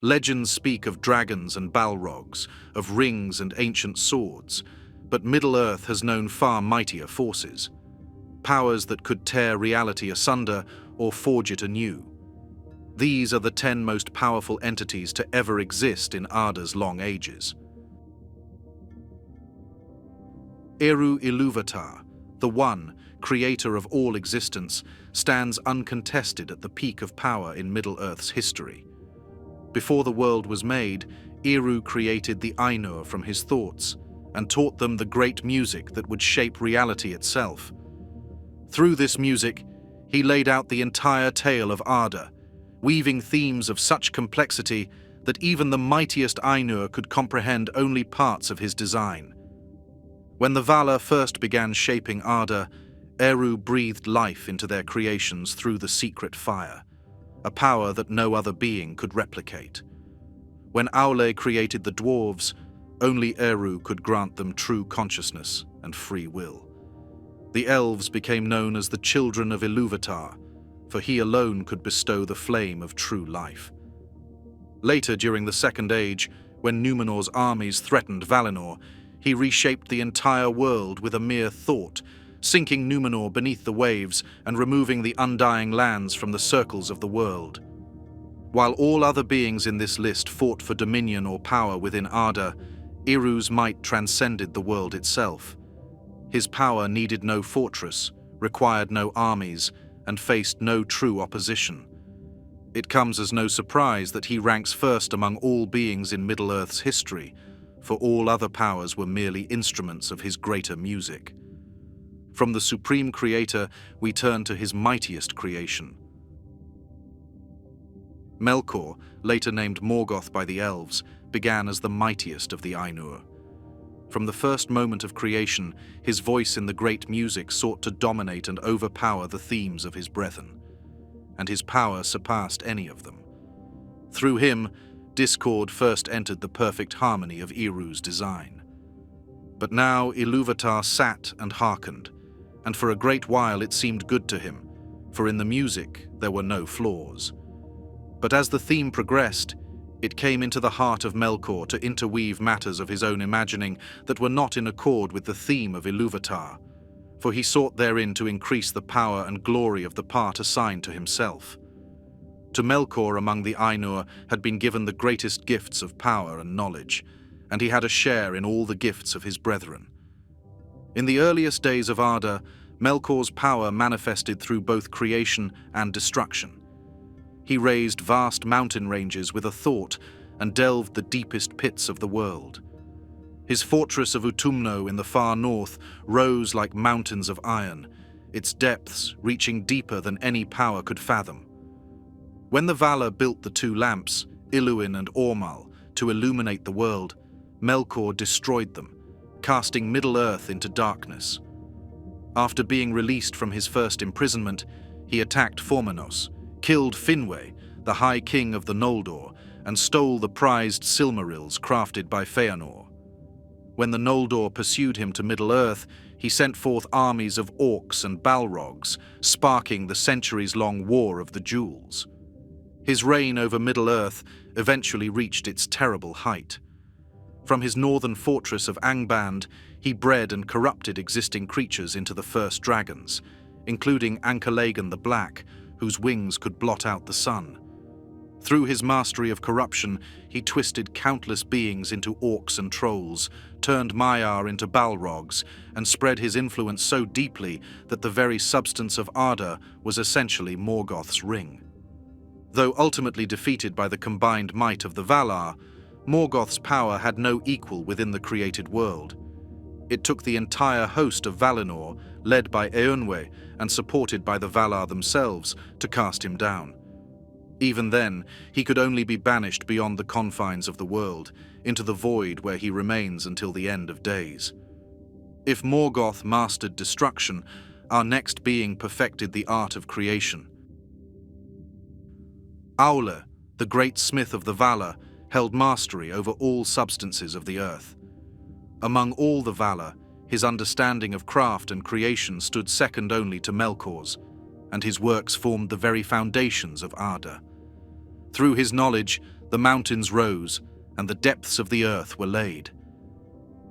Legends speak of dragons and balrogs, of rings and ancient swords, but Middle-earth has known far mightier forces, powers that could tear reality asunder or forge it anew. These are the 10 most powerful entities to ever exist in Arda's long ages. Eru Iluvatar, the One, creator of all existence, stands uncontested at the peak of power in Middle-earth's history. Before the world was made, Eru created the Ainur from his thoughts and taught them the great music that would shape reality itself. Through this music, he laid out the entire tale of Arda, weaving themes of such complexity that even the mightiest Ainur could comprehend only parts of his design. When the Valar first began shaping Arda, Eru breathed life into their creations through the secret fire, a power that no other being could replicate. When Aule created the dwarves, only Eru could grant them true consciousness and free will. The elves became known as the children of Iluvatar, for he alone could bestow the flame of true life. Later, during the Second Age, when Númenor's armies threatened Valinor, he reshaped the entire world with a mere thought, sinking Númenor beneath the waves and removing the undying lands from the circles of the world. While all other beings in this list fought for dominion or power within Arda, Eru's might transcended the world itself. His power needed no fortress, required no armies, and faced no true opposition. It comes as no surprise that he ranks first among all beings in Middle-earth's history, for all other powers were merely instruments of his greater music. From the supreme creator, we turn to his mightiest creation. Melkor, later named Morgoth by the elves, began as the mightiest of the Ainur. From the first moment of creation, his voice in the great music sought to dominate and overpower the themes of his brethren, and his power surpassed any of them. Through him, discord first entered the perfect harmony of Eru's design. But now Iluvatar sat and hearkened, and for a great while it seemed good to him, for in the music there were no flaws. But as the theme progressed, it came into the heart of Melkor to interweave matters of his own imagining that were not in accord with the theme of Iluvatar, for he sought therein to increase the power and glory of the part assigned to himself. To Melkor among the Ainur had been given the greatest gifts of power and knowledge, and he had a share in all the gifts of his brethren. In the earliest days of Arda, Melkor's power manifested through both creation and destruction. He raised vast mountain ranges with a thought and delved the deepest pits of the world. His fortress of Utumno in the far north rose like mountains of iron, its depths reaching deeper than any power could fathom. When the Valar built the 2 lamps, Iluin and Ormal, to illuminate the world, Melkor destroyed them, casting Middle-earth into darkness. After being released from his first imprisonment, he attacked Formenos, killed Finwë, the High King of the Noldor, and stole the prized Silmarils crafted by Feanor. When the Noldor pursued him to Middle-earth, he sent forth armies of orcs and balrogs, sparking the centuries-long War of the Jewels. His reign over Middle-earth eventually reached its terrible height. From his northern fortress of Angband, he bred and corrupted existing creatures into the first dragons, including Ankalagan the Black, whose wings could blot out the sun. Through his mastery of corruption, he twisted countless beings into orcs and trolls, turned Maiar into balrogs, and spread his influence so deeply that the very substance of Arda was essentially Morgoth's ring. Though ultimately defeated by the combined might of the Valar, Morgoth's power had no equal within the created world. It took the entire host of Valinor, led by Eonwe and supported by the Valar themselves, to cast him down. Even then, he could only be banished beyond the confines of the world, into the void where he remains until the end of days. If Morgoth mastered destruction, our next being perfected the art of creation. Aule, the great smith of the Valar, held mastery over all substances of the earth. Among all the Valar, his understanding of craft and creation stood second only to Melkor's, and his works formed the very foundations of Arda. Through his knowledge, the the mountains rose, and the depths of the earth were laid.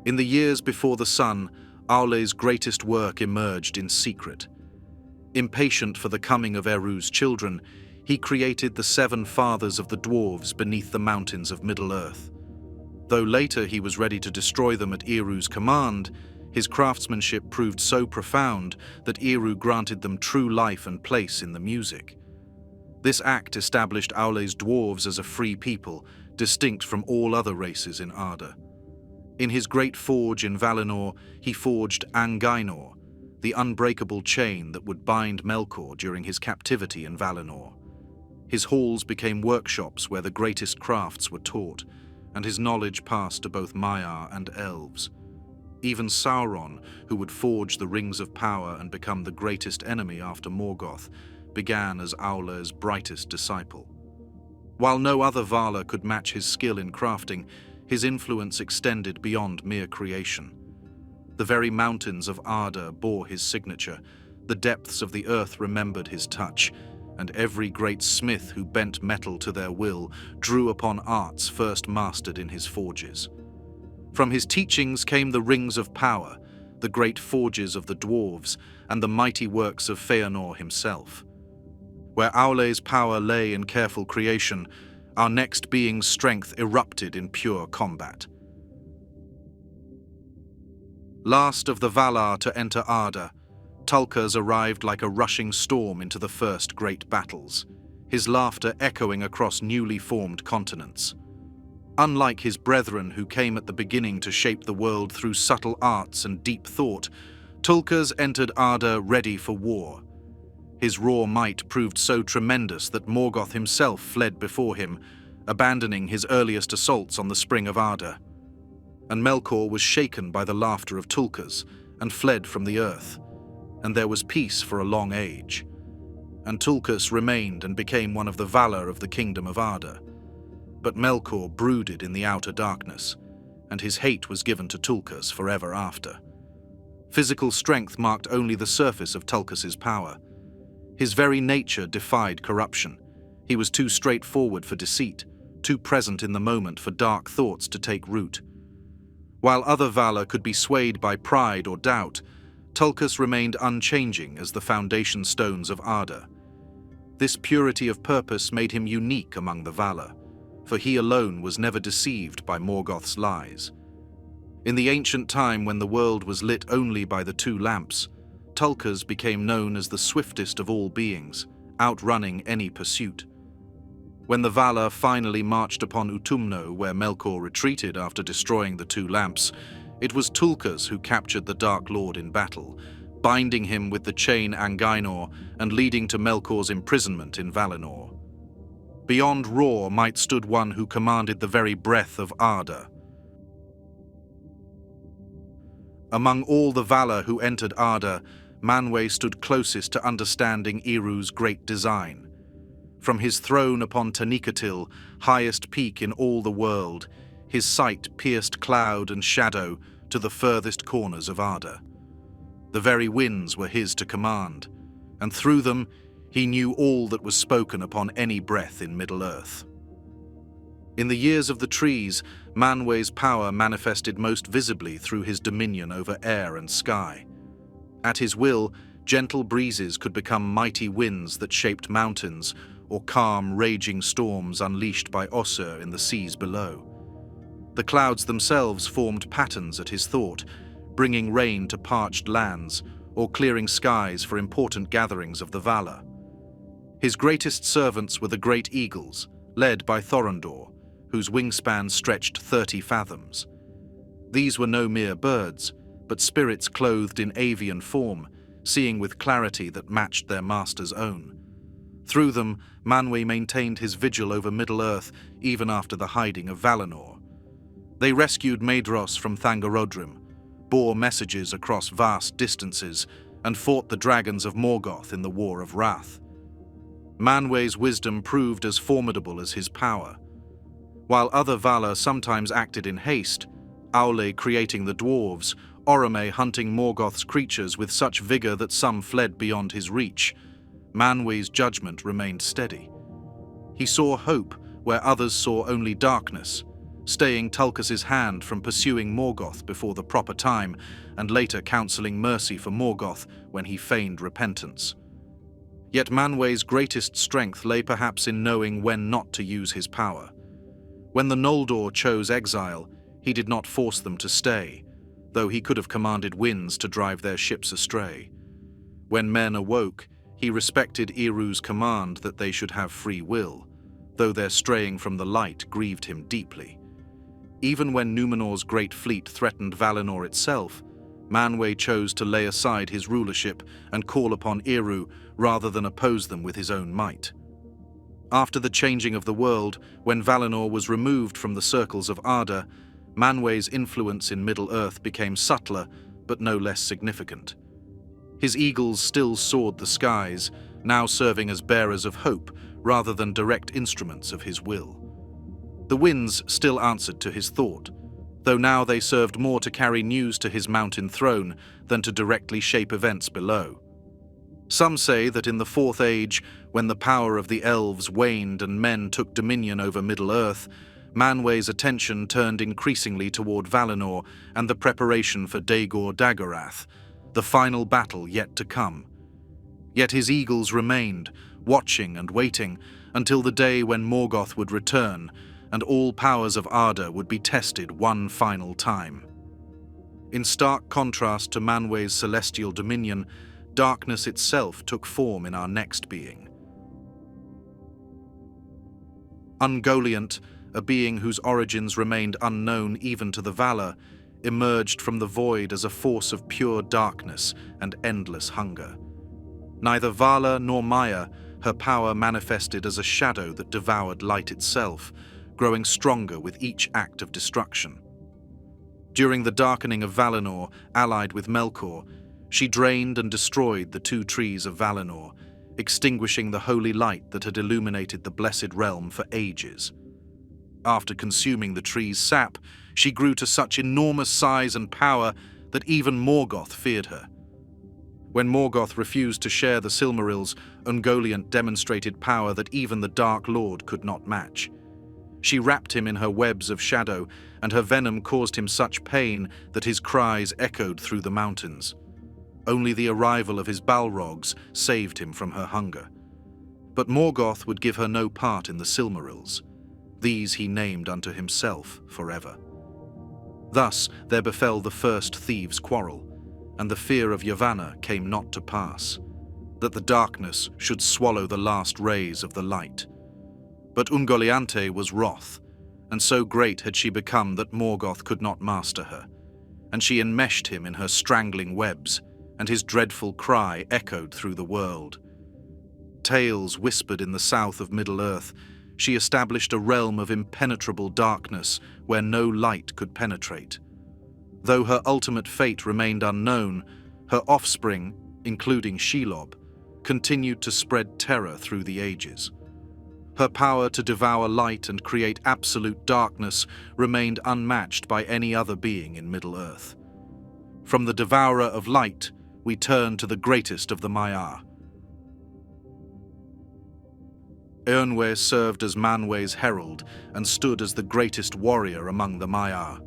In the years before the sun, Aule's greatest work emerged in secret. Impatient for the coming of Eru's children, he created the 7 fathers of the dwarves beneath the mountains of Middle-earth. Though later he was ready to destroy them at Eru's command, his craftsmanship proved so profound that Eru granted them true life and place in the music. This act established Aule's dwarves as a free people, distinct from all other races in Arda. In his great forge in Valinor, he forged Angainor, the unbreakable chain that would bind Melkor during his captivity in Valinor. His halls became workshops where the greatest crafts were taught, and his knowledge passed to both Maiar and elves. Even Sauron, who would forge the rings of power and become the greatest enemy after Morgoth, began as Aule's brightest disciple. While no other Valar could match his skill in crafting, his influence extended beyond mere creation. The very mountains of Arda bore his signature, the depths of the earth remembered his touch, and every great smith who bent metal to their will drew upon arts first mastered in his forges. From his teachings came the rings of power, the great forges of the dwarves, and the mighty works of Feanor himself. Where Aule's power lay in careful creation, our next being's strength erupted in pure combat. Last of the Valar to enter Arda, Tulkas arrived like a rushing storm into the first great battles, his laughter echoing across newly formed continents. Unlike his brethren who came at the beginning to shape the world through subtle arts and deep thought, Tulkas entered Arda ready for war. His raw might proved so tremendous that Morgoth himself fled before him, abandoning his earliest assaults on the spring of Arda. And Melkor was shaken by the laughter of Tulkas and fled from the earth, and there was peace for a long age. And Tulkas remained and became one of the Valar of the kingdom of Arda. But Melkor brooded in the outer darkness, and his hate was given to Tulkas forever after. Physical strength marked only the surface of Tulkas's power. His very nature defied corruption. He was too straightforward for deceit, too present in the moment for dark thoughts to take root. While other Valar could be swayed by pride or doubt, Tulkas remained unchanging as the foundation stones of Arda. This purity of purpose made him unique among the Valar, for he alone was never deceived by Morgoth's lies. In the ancient time when the world was lit only by the 2 lamps, Tulkas became known as the swiftest of all beings, outrunning any pursuit. When the Valar finally marched upon Utumno, where Melkor retreated after destroying the 2 lamps, it was Tulkas who captured the Dark Lord in battle, binding him with the chain Angainor and leading to Melkor's imprisonment in Valinor. Beyond roar might stood one who commanded the very breath of Arda. Among all the Valar who entered Arda, Manwe stood closest to understanding Eru's great design. From his throne upon Taniqatil, highest peak in all the world, his sight pierced cloud and shadow to the furthest corners of Arda. The very winds were his to command, and through them he knew all that was spoken upon any breath in Middle-earth. In the years of the trees, Manwe's power manifested most visibly through his dominion over air and sky. At his will, gentle breezes could become mighty winds that shaped mountains, or calm, raging storms unleashed by Ossur in the seas below. The clouds themselves formed patterns at his thought, bringing rain to parched lands, or clearing skies for important gatherings of the Valar. His greatest servants were the great eagles, led by Thorondor, whose wingspan stretched 30 fathoms. These were no mere birds, but spirits clothed in avian form, seeing with clarity that matched their master's own. Through them, Manwe maintained his vigil over Middle-earth even after the hiding of Valinor. They rescued Maedhros from Thangorodrim, bore messages across vast distances, and fought the dragons of Morgoth in the War of Wrath. Manwe's wisdom proved as formidable as his power. While other Valar sometimes acted in haste, Aule creating the dwarves, Orome hunting Morgoth's creatures with such vigor that some fled beyond his reach, Manwe's judgment remained steady. He saw hope where others saw only darkness, staying Tulkas's hand from pursuing Morgoth before the proper time, and later counseling mercy for Morgoth when he feigned repentance. Yet Manwe's greatest strength lay perhaps in knowing when not to use his power. When the Noldor chose exile, he did not force them to stay, though he could have commanded winds to drive their ships astray. When men awoke, he respected Eru's command that they should have free will, though their straying from the light grieved him deeply. Even when Numenor's great fleet threatened Valinor itself, Manwe chose to lay aside his rulership and call upon Eru rather than oppose them with his own might. After the changing of the world, when Valinor was removed from the circles of Arda, Manwe's influence in Middle-earth became subtler but no less significant. His eagles still soared the skies, now serving as bearers of hope rather than direct instruments of his will. The winds still answered to his thought, though now they served more to carry news to his mountain throne than to directly shape events below. Some say that in the Fourth Age, when the power of the elves waned and men took dominion over Middle-earth, Manwe's attention turned increasingly toward Valinor and the preparation for Dagor Daggorath, the final battle yet to come. Yet his eagles remained, watching and waiting, until the day when Morgoth would return, and all powers of Arda would be tested one final time. In stark contrast to Manwe's celestial dominion, darkness itself took form in our next being. Ungoliant, a being whose origins remained unknown even to the Valar, emerged from the void as a force of pure darkness and endless hunger. Neither Vala nor Maya, her power manifested as a shadow that devoured light itself, growing stronger with each act of destruction. During the darkening of Valinor, allied with Melkor, she drained and destroyed the two trees of Valinor, extinguishing the holy light that had illuminated the blessed realm for ages. After consuming the tree's sap, she grew to such enormous size and power that even Morgoth feared her. When Morgoth refused to share the Silmarils, Ungoliant demonstrated power that even the Dark Lord could not match. She wrapped him in her webs of shadow, and her venom caused him such pain that his cries echoed through the mountains. Only the arrival of his Balrogs saved him from her hunger. But Morgoth would give her no part in the Silmarils. These he named unto himself forever. Thus there befell the first thieves' quarrel, and the fear of Yavanna came not to pass, that the darkness should swallow the last rays of the light. But Ungoliante was wroth, and so great had she become that Morgoth could not master her, and she enmeshed him in her strangling webs, and his dreadful cry echoed through the world. Tales whispered in the south of Middle-earth. She established a realm of impenetrable darkness where no light could penetrate. Though her ultimate fate remained unknown, her offspring, including Shelob, continued to spread terror through the ages. Her power to devour light and create absolute darkness remained unmatched by any other being in Middle-earth. From the devourer of light, we turn to the greatest of the Maiar. Eonwe served as Manwe's herald and stood as the greatest warrior among the Maiar.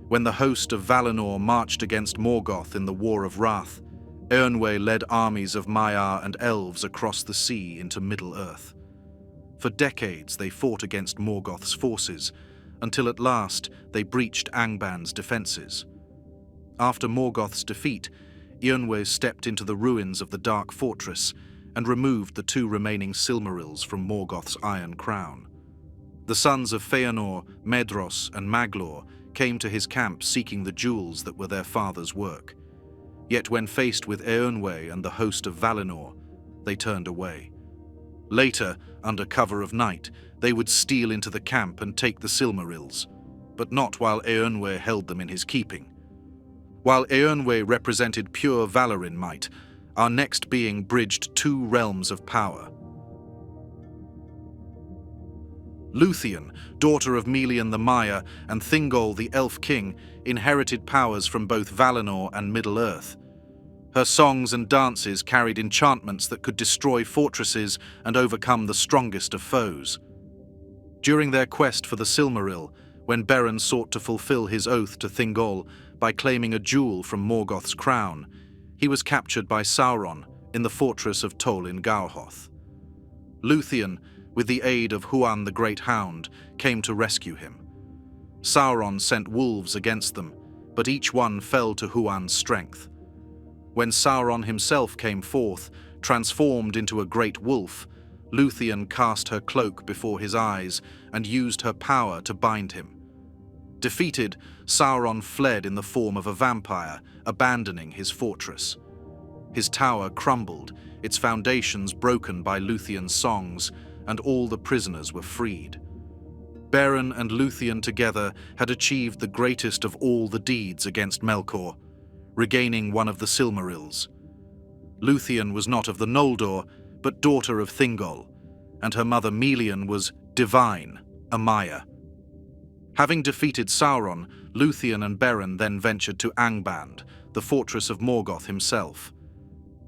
When the host of Valinor marched against Morgoth in the War of Wrath, Eonwe led armies of Maiar and elves across the sea into Middle-earth. For decades they fought against Morgoth's forces, until at last they breached Angban's defences. After Morgoth's defeat, Eonwe stepped into the ruins of the Dark Fortress and removed the two remaining Silmarils from Morgoth's iron crown. The sons of Feanor, Medros, and Maglor came to his camp seeking the jewels that were their father's work. Yet when faced with Eonwe and the host of Valinor, they turned away. Later, under cover of night, they would steal into the camp and take the Silmarils, but not while Eonwe held them in his keeping. While Eonwe represented pure Valarin might, our next being bridged two realms of power. Luthien, daughter of Melian the Maya and Thingol the Elf King, inherited powers from both Valinor and Middle-earth. Her songs and dances carried enchantments that could destroy fortresses and overcome the strongest of foes. During their quest for the Silmaril, when Beren sought to fulfill his oath to Thingol by claiming a jewel from Morgoth's crown, he was captured by Sauron in the fortress of Tol in Gauhoth. Luthien, with the aid of Huan the Great Hound, came to rescue him. Sauron sent wolves against them, but each one fell to Huan's strength. When Sauron himself came forth, transformed into a great wolf, Luthien cast her cloak before his eyes and used her power to bind him. Defeated, Sauron fled in the form of a vampire, abandoning his fortress. His tower crumbled, its foundations broken by Luthien's songs, and all the prisoners were freed. Beren and Luthien together had achieved the greatest of all the deeds against Melkor, regaining one of the Silmarils. Luthien was not of the Noldor, but daughter of Thingol, and her mother Melian was divine, a Maya. Having defeated Sauron, Luthien and Beren then ventured to Angband, the fortress of Morgoth himself.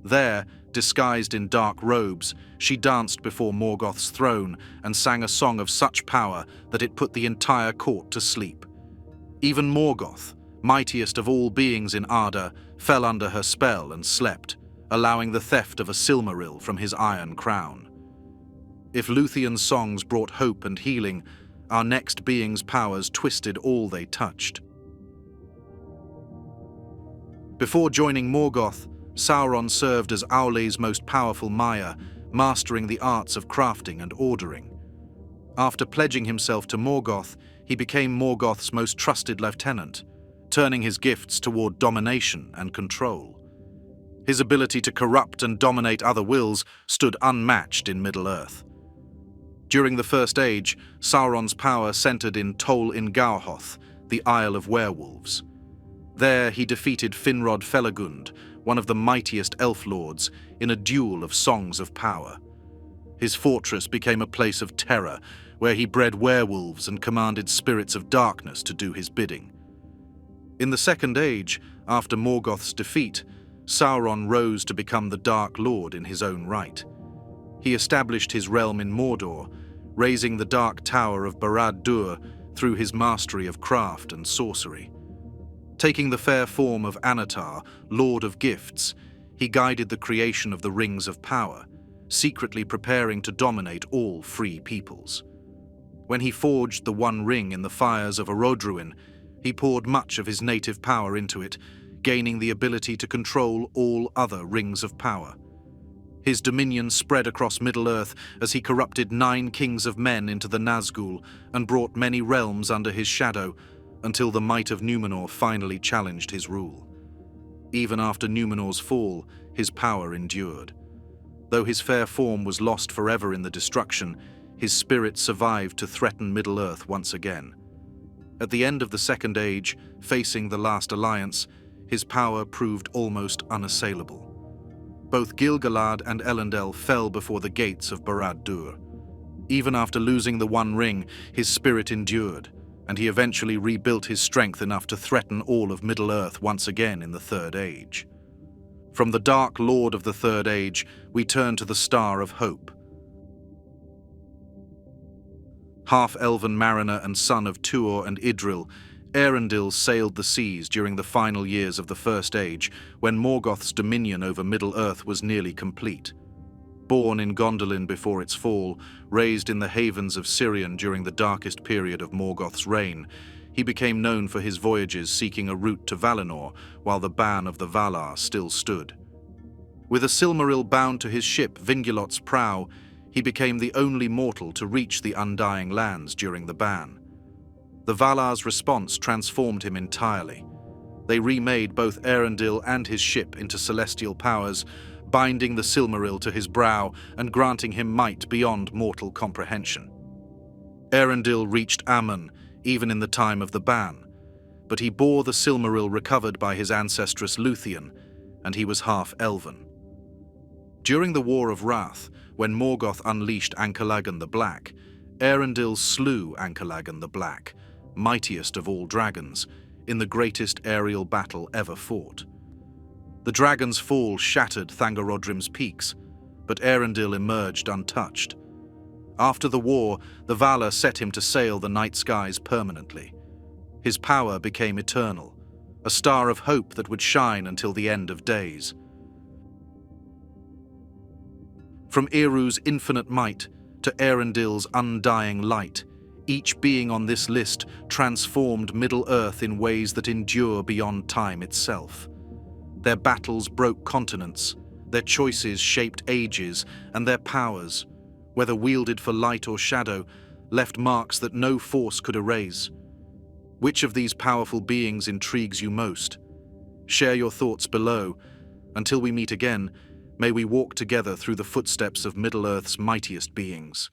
There, disguised in dark robes, she danced before Morgoth's throne and sang a song of such power that it put the entire court to sleep. Even Morgoth, mightiest of all beings in Arda, fell under her spell and slept, allowing the theft of a Silmaril from his iron crown. If Luthien's songs brought hope and healing, our next being's powers twisted all they touched. Before joining Morgoth, Sauron served as Aule's most powerful Maya, mastering the arts of crafting and ordering. After pledging himself to Morgoth, he became Morgoth's most trusted lieutenant, turning his gifts toward domination and control. His ability to corrupt and dominate other wills stood unmatched in Middle-earth. During the First Age, Sauron's power centered in Tol in Gauhoth, the Isle of Werewolves. There he defeated Finrod Felagund, one of the mightiest elf lords, in a duel of songs of power. His fortress became a place of terror, where he bred werewolves and commanded spirits of darkness to do his bidding. In the Second Age, after Morgoth's defeat, Sauron rose to become the Dark Lord in his own right. He established his realm in Mordor, raising the Dark Tower of Barad-dûr through his mastery of craft and sorcery. Taking the fair form of Anatar, Lord of Gifts, he guided the creation of the Rings of Power, secretly preparing to dominate all free peoples. When he forged the One Ring in the fires of Orodruin, he poured much of his native power into it, gaining the ability to control all other Rings of Power. His dominion spread across Middle-earth as he corrupted 9 kings of men into the Nazgul and brought many realms under his shadow, until the might of Numenor finally challenged his rule. Even after Numenor's fall, his power endured. Though his fair form was lost forever in the destruction, his spirit survived to threaten Middle-earth once again. At the end of the Second Age, facing the Last Alliance, his power proved almost unassailable. Both Gil-galad and Earendil fell before the gates of Barad-dûr. Even after losing the One Ring, his spirit endured, and he eventually rebuilt his strength enough to threaten all of Middle-earth once again in the Third Age. From the Dark Lord of the Third Age, we turn to the Star of Hope. Half-elven mariner and son of Tuor and Idril, Earendil sailed the seas during the final years of the First Age, when Morgoth's dominion over Middle-earth was nearly complete. Born in Gondolin before its fall, raised in the havens of Sirion during the darkest period of Morgoth's reign, he became known for his voyages seeking a route to Valinor while the ban of the Valar still stood. With a Silmaril bound to his ship Vingilot's prow, he became the only mortal to reach the Undying Lands during the ban. The Valar's response transformed him entirely. They remade both Earendil and his ship into celestial powers, binding the Silmaril to his brow and granting him might beyond mortal comprehension. Earendil reached Aman, even in the time of the ban, but he bore the Silmaril recovered by his ancestress Luthien, and he was half-elven. During the War of Wrath, when Morgoth unleashed Ankalagan the Black, Earendil slew Ankalagan the Black, mightiest of all dragons, in the greatest aerial battle ever fought. The dragon's fall shattered Thangorodrim's peaks, but Earendil emerged untouched. After the war, the Valar set him to sail the night skies permanently. His power became eternal, a star of hope that would shine until the end of days. From Eru's infinite might to Earendil's undying light, each being on this list transformed Middle-earth in ways that endure beyond time itself. Their battles broke continents, their choices shaped ages, and their powers, whether wielded for light or shadow, left marks that no force could erase. Which of these powerful beings intrigues you most? Share your thoughts below. Until we meet again, may we walk together through the footsteps of Middle-earth's mightiest beings.